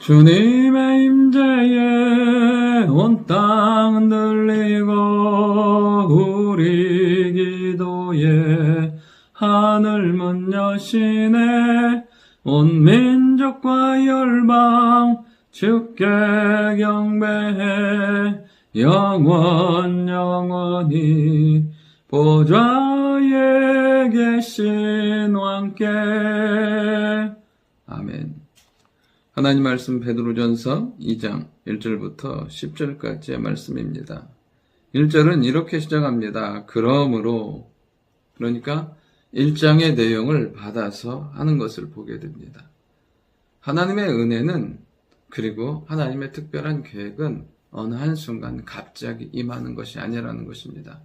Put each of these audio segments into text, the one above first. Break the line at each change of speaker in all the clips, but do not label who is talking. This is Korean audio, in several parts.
주님의 임재에 온 땅 흔들리고 우리 기도에 하늘문 여시네. 온 민족과 열방 주께 경배해 영원히 보좌에 계신 왕께. 아멘. 하나님 말씀 베드로전서 2장 1절부터 10절까지의 말씀입니다. 1절은 이렇게 시작합니다. 그러므로, 그러니까 1장의 내용을 받아서 하는 것을 보게 됩니다. 하나님의 은혜는, 그리고 하나님의 특별한 계획은 어느 한순간 갑자기 임하는 것이 아니라는 것입니다.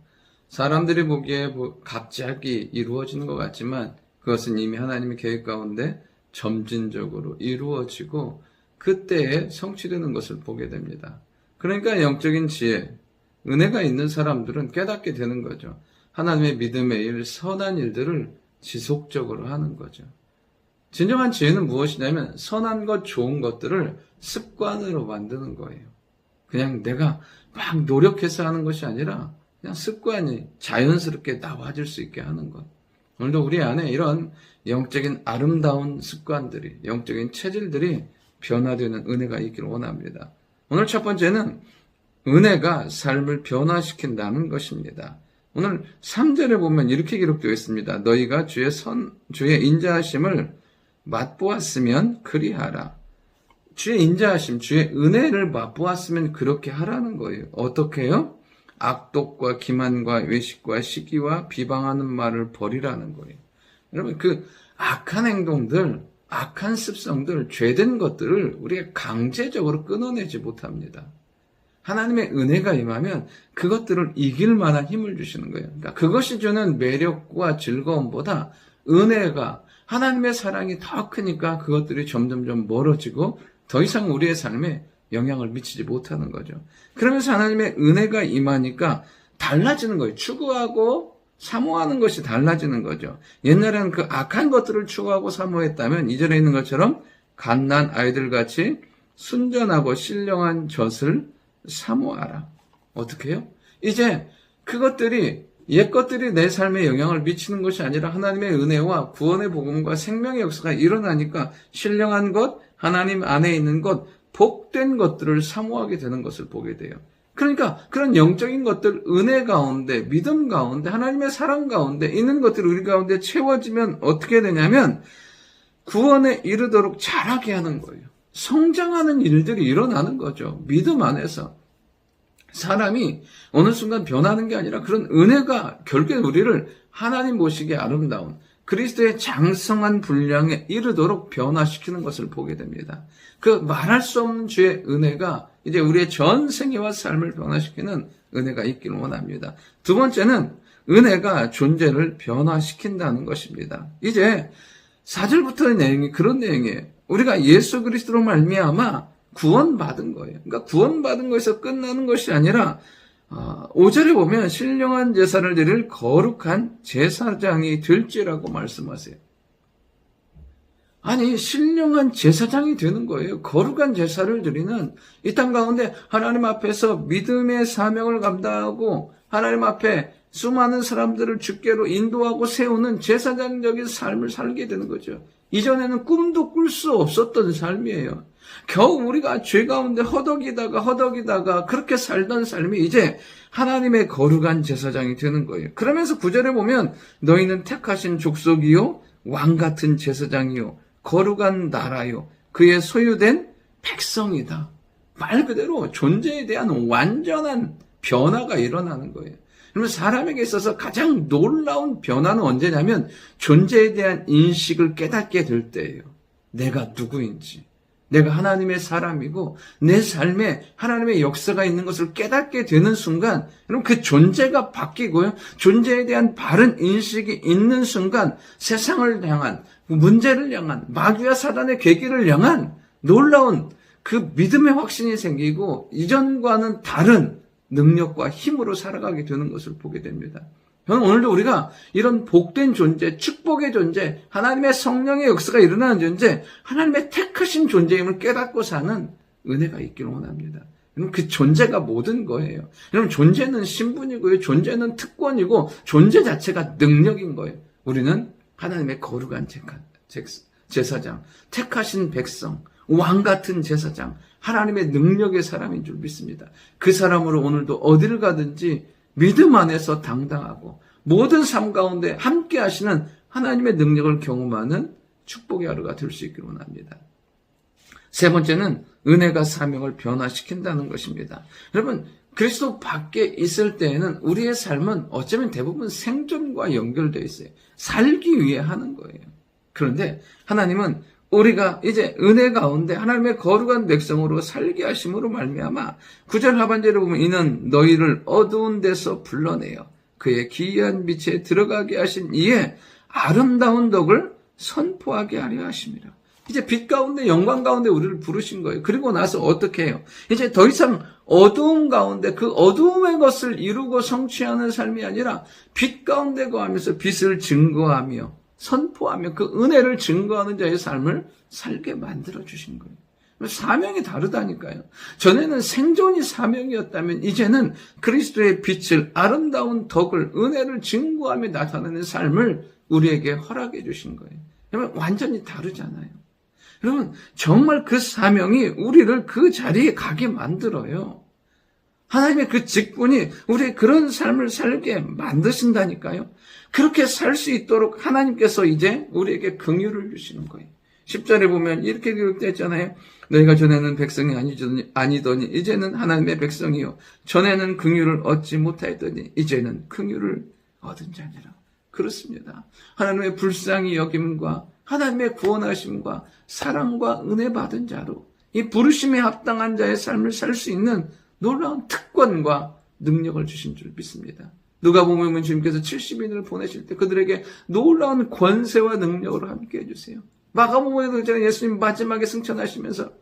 사람들이 보기에 갑자기 이루어지는 것 같지만 그것은 이미 하나님의 계획 가운데 점진적으로 이루어지고 그때에 성취되는 것을 보게 됩니다. 그러니까 영적인 지혜, 은혜가 있는 사람들은 깨닫게 되는 거죠. 하나님의 믿음의 일, 선한 일들을 지속적으로 하는 거죠. 진정한 지혜는 무엇이냐면 선한 것, 좋은 것들을 습관으로 만드는 거예요. 그냥 내가 막 노력해서 하는 것이 아니라 그냥 습관이 자연스럽게 나와질 수 있게 하는 것. 오늘도 우리 안에 이런 영적인 아름다운 습관들이, 영적인 체질들이 변화되는 은혜가 있기를 원합니다. 오늘 첫 번째는 은혜가 삶을 변화시킨다는 것입니다. 오늘 3절에 보면 이렇게 기록되어 있습니다. 너희가 주의 인자하심을 맛보았으면 그리하라. 주의 인자하심, 주의 은혜를 맛보았으면 그렇게 하라는 거예요. 어떻게 해요? 악독과 기만과 외식과 시기와 비방하는 말을 버리라는 거예요. 여러분, 그 악한 행동들, 악한 습성들, 죄된 것들을 우리가 강제적으로 끊어내지 못합니다. 하나님의 은혜가 임하면 그것들을 이길 만한 힘을 주시는 거예요. 그러니까 그것이 주는 매력과 즐거움보다 은혜가, 하나님의 사랑이 더 크니까 그것들이 점점점 멀어지고 더 이상 우리의 삶에 영향을 미치지 못하는 거죠. 그러면서 하나님의 은혜가 임하니까 달라지는 거예요. 추구하고 사모하는 것이 달라지는 거죠. 옛날에는 그 악한 것들을 추구하고 사모했다면 이전에 있는 것처럼 갓난 아이들같이 순전하고 신령한 젖을 사모하라. 어떻게 해요? 이제 그것들이, 옛 것들이 내 삶에 영향을 미치는 것이 아니라 하나님의 은혜와 구원의 복음과 생명의 역사가 일어나니까 신령한 것, 하나님 안에 있는 것, 복된 것들을 사모하게 되는 것을 보게 돼요. 그러니까 그런 영적인 것들, 은혜 가운데, 믿음 가운데, 하나님의 사랑 가운데 있는 것들이 우리 가운데 채워지면 어떻게 되냐면 구원에 이르도록 자라게 하는 거예요. 성장하는 일들이 일어나는 거죠. 믿음 안에서. 사람이 어느 순간 변하는 게 아니라 그런 은혜가 결국에 우리를 하나님 보시기에 아름다운 그리스도의 장성한 분량에 이르도록 변화시키는 것을 보게 됩니다. 그 말할 수 없는 주의 은혜가 이제 우리의 전 생애와 삶을 변화시키는 은혜가 있기를 원합니다. 두 번째는 은혜가 존재를 변화시킨다는 것입니다. 이제 4절부터의 내용이 그런 내용이에요. 우리가 예수 그리스도로 말미암아 구원받은 거예요. 그러니까 구원받은 것에서 끝나는 것이 아니라 5절에 보면 신령한 제사를 드릴 거룩한 제사장이 될지라고 말씀하세요. 아니, 신령한 제사장이 되는 거예요. 거룩한 제사를 드리는, 이 땅 가운데 하나님 앞에서 믿음의 사명을 감당하고 하나님 앞에 수많은 사람들을 주께로 인도하고 세우는 제사장적인 삶을 살게 되는 거죠. 이전에는 꿈도 꿀 수 없었던 삶이에요. 겨우 우리가 죄 가운데 허덕이다가 그렇게 살던 삶이 이제 하나님의 거룩한 제사장이 되는 거예요. 그러면서 9절에 보면 너희는 택하신 족속이요 왕같은 제사장이요 거룩한 나라요 그의 소유된 백성이다. 말 그대로 존재에 대한 완전한 변화가 일어나는 거예요. 그러면 사람에게 있어서 가장 놀라운 변화는 언제냐면 존재에 대한 인식을 깨닫게 될 때예요. 내가 누구인지, 내가 하나님의 사람이고 내 삶에 하나님의 역사가 있는 것을 깨닫게 되는 순간, 여러분 그 존재가 바뀌고요. 존재에 대한 바른 인식이 있는 순간 세상을 향한, 문제를 향한, 마귀와 사단의 계기를 향한 놀라운 그 믿음의 확신이 생기고 이전과는 다른 능력과 힘으로 살아가게 되는 것을 보게 됩니다. 저는 오늘도 우리가 이런 복된 존재, 축복의 존재, 하나님의 성령의 역사가 일어나는 존재, 하나님의 택하신 존재임을 깨닫고 사는 은혜가 있기를 원합니다. 여러분, 그 존재가 모든 거예요. 여러분, 존재는 신분이고요. 존재는 특권이고 존재 자체가 능력인 거예요. 우리는 하나님의 거룩한 제사장, 택하신 백성, 왕 같은 제사장, 하나님의 능력의 사람인 줄 믿습니다. 그 사람으로 오늘도 어디를 가든지 믿음 안에서 당당하고 모든 삶 가운데 함께 하시는 하나님의 능력을 경험하는 축복의 하루가 될 수 있기를 원합니다. 세 번째는 은혜가 사명을 변화시킨다는 것입니다. 여러분, 그리스도 밖에 있을 때에는 우리의 삶은 어쩌면 대부분 생존과 연결되어 있어요. 살기 위해 하는 거예요. 그런데 하나님은 우리가 이제 은혜 가운데 하나님의 거룩한 백성으로 살게 하심으로 말미암아 9절 하반절에 보면 이는 너희를 어두운 데서 불러내어 그의 기이한 빛에 들어가게 하신 이에 아름다운 덕을 선포하게 하려 하심이라. 이제 빛 가운데 영광 가운데 우리를 부르신 거예요. 그리고 나서 어떻게 해요? 이제 더 이상 어두움 가운데 그 어두움의 것을 이루고 성취하는 삶이 아니라 빛 가운데 거하면서 빛을 증거하며 선포하며 그 은혜를 증거하는 자의 삶을 살게 만들어 주신 거예요. 사명이 다르다니까요. 전에는 생존이 사명이었다면 이제는 그리스도의 빛을, 아름다운 덕을, 은혜를 증거하며 나타내는 삶을 우리에게 허락해 주신 거예요. 여러분, 완전히 다르잖아요. 여러분, 정말 그 사명이 우리를 그 자리에 가게 만들어요. 하나님의 그 직분이 우리의 그런 삶을 살게 만드신다니까요. 그렇게 살 수 있도록 하나님께서 이제 우리에게 긍휼을 주시는 거예요. 10절에 보면 이렇게 기록되어 있잖아요. 너희가 전에는 백성이 아니더니 이제는 하나님의 백성이요. 전에는 긍휼을 얻지 못하였더니 이제는 긍휼을 얻은 자니라. 그렇습니다. 하나님의 불쌍히 여김과 하나님의 구원하심과 사랑과 은혜 받은 자로 이 부르심에 합당한 자의 삶을 살 수 있는 놀라운 특권과 능력을 주신 줄 믿습니다. 누가복음에 주님께서 70인을 보내실 때 그들에게 놀라운 권세와 능력으로 함께 해주세요. 마가복음에도 예수님 마지막에 승천하시면서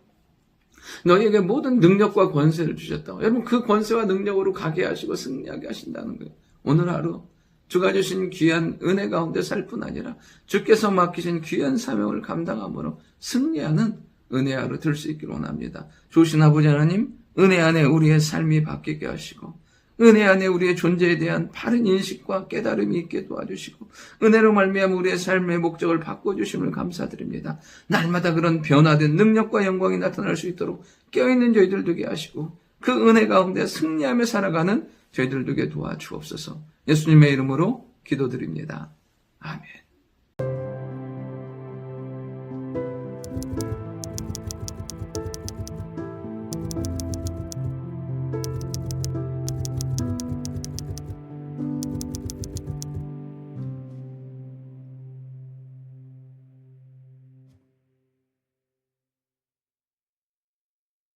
너희에게 모든 능력과 권세를 주셨다고. 여러분, 그 권세와 능력으로 가게 하시고 승리하게 하신다는 거예요. 오늘 하루 주가 주신 귀한 은혜 가운데 살 뿐 아니라 주께서 맡기신 귀한 사명을 감당함으로 승리하는 은혜 하루 될 수 있기를 원합니다. 좋으신 아버지 하나님, 은혜 안에 우리의 삶이 바뀌게 하시고 은혜 안에 우리의 존재에 대한 바른 인식과 깨달음이 있게 도와주시고 은혜로 말미암아 우리의 삶의 목적을 바꿔주심을 감사드립니다. 날마다 그런 변화된 능력과 영광이 나타날 수 있도록 깨어있는 저희들 되게 하시고 그 은혜 가운데 승리하며 살아가는 저희들 되게 도와주옵소서. 예수님의 이름으로 기도드립니다. 아멘.